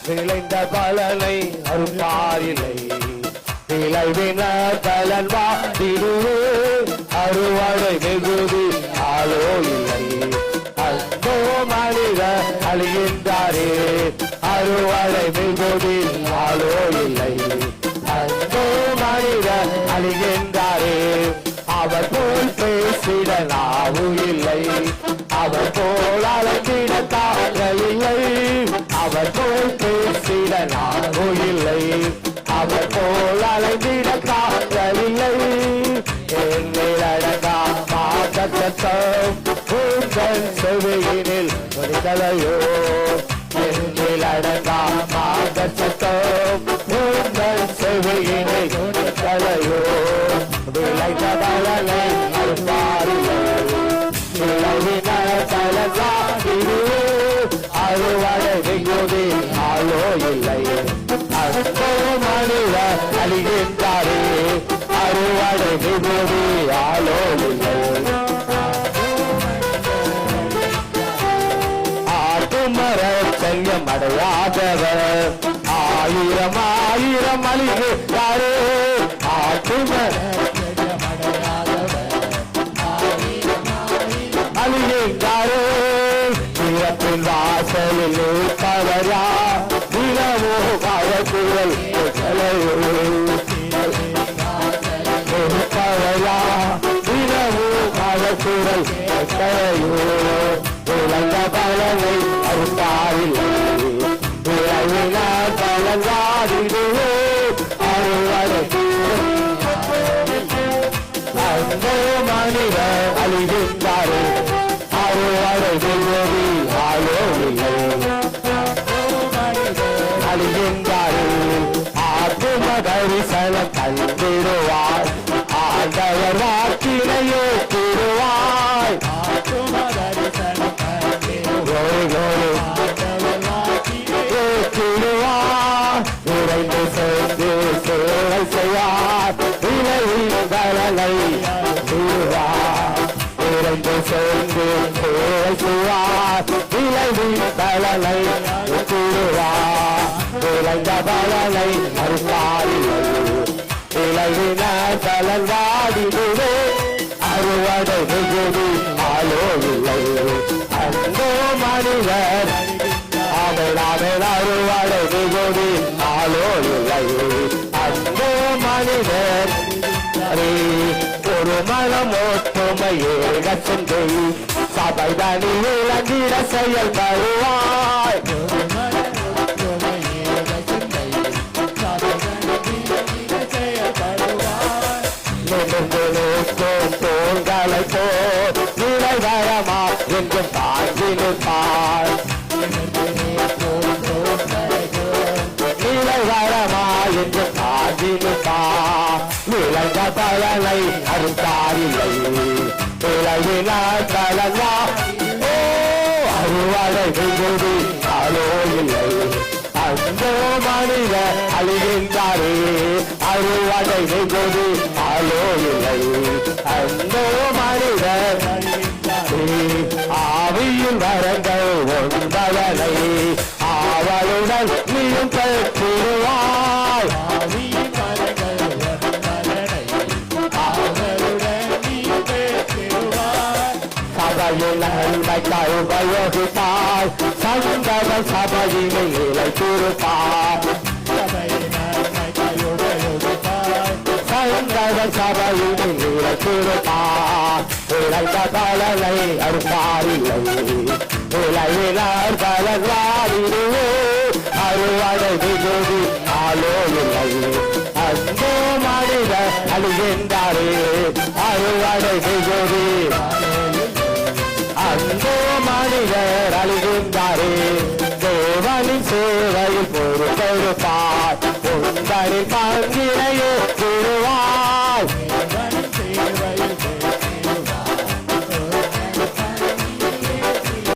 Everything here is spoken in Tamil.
விளைந்த பலனை அருள்வாரில்லை. விளைவின பலன் வாடிடுவே அறுவடை மிகுதி ஆளோ இல்லை. அந்தோ மனிதர் அழிகின்றாரே அறுவடை மிகுதி ஆளோ இல்லை. அந்தோ மனிதர் அழிகின்றாரே அவர் போல் பேசிட நாவு இல்லை. அவர் போல் அழைத்திட தாங்கள் இல்லை. அவர் போல் பேசிட நாவு இல்லை. அவர் போல் அழைத்திட தாங்கள் இல்லை. என்னிலடங்கா மாதத்தம் உங்கள் செவியினில் முடிதலையோ. என்னிலடங்கா மாதத்தம் உங்கள் செவியினில் முடிதலையோ. விளைந்த பலனை அருள்வாரில்லை. விளைவின பலன்வாடிடுவே அறுவடை மிகுதி ஆளோ இல்லை. அந்தோ மனிதர் அழிகின்றாரே அறுவடை மிகுதி ஆளோ இல்லை. ஆட்டுமர செல்யம் அடையாதவர் ஆயிரம் ஆயிரம் அழிகின்றாரே. ஆட்டுமர அழிகின்றாரே வீரத்தின் வாசலில் பவரா வீரமோ காவல் பவரா வீரமோ காவல் விளைந்த பலனை அருள்வாரில்லை. விளைவின பலன் வாடிடுவே அறுவடை அந்தோ மனிதர் அழிகின்றாரே அறுவடை மிகுதி ஆளோ இல்லை. அழிகின்றாரே ஆத்தும தரிசனம் கண்டிடுவார். ஆண்டவர் வாக்கினையே கூறுவாய். விரைந்து சேர்ந்து சேவை செய்வார். விளைவுகளை கூறுவார். விரைந்து சேர்ந்து சேவை செய்வார். விளைவுகளை கூறுவார். விளைந்த பலனை அருள்வாரில்லை. விளைவின பலன் வாடிடுவே அறுவடை மிகுதி ஆளோ இல்லை. அந்தோ மனிதர் அவள் அறுவடை மிகுதி ஆளோ இல்லை. அந்தோ மனிதர் ஒரு மனம் ஒற்றுமையேக சென்று சபை தனி விளங்கிட செயல்படுவாய். தோள்களை போல் நிலைவரமா என்று தாங்கினிருப்பார். நிலைவரமா என்று தாங்கினிருப்பார். விளைந்த பலனை அருள்வாரில்லை. விளைவினால் பலனா அறுவடை மிகுதி ஆளோ இல்லை. அந்தோ மனிதர் அழிகின்றாரே அறுவடை மிகுதி ஆளோ இல்லை. அந்தோ மனிதர் ஆவியின் வரங்கள் ஒன்பதனை ஆவலுடன் நீயும் பெற்றிடுவாய். சபையில் நன்மைக்காய் உபயோகித்தாய். சந்தவன் சபையினை இழைத்திருப்பார். சந்தவன் சபையினை இழைத்திருப்பார். விளைந்த பலனை அருள்வாரில்லை. விளைவினார் பலன் வாடிடுவே அறுவடை மிகுதி ஆளோ இல்லை. அந்தோ மனிதர் அழிகின்றாரே அறுவடை மிகுதி. அந்தோ மனிதர் அழிகின்றாரே தேவனின் சேவையில் பொறுப்பெடுப்பார். உங்களின்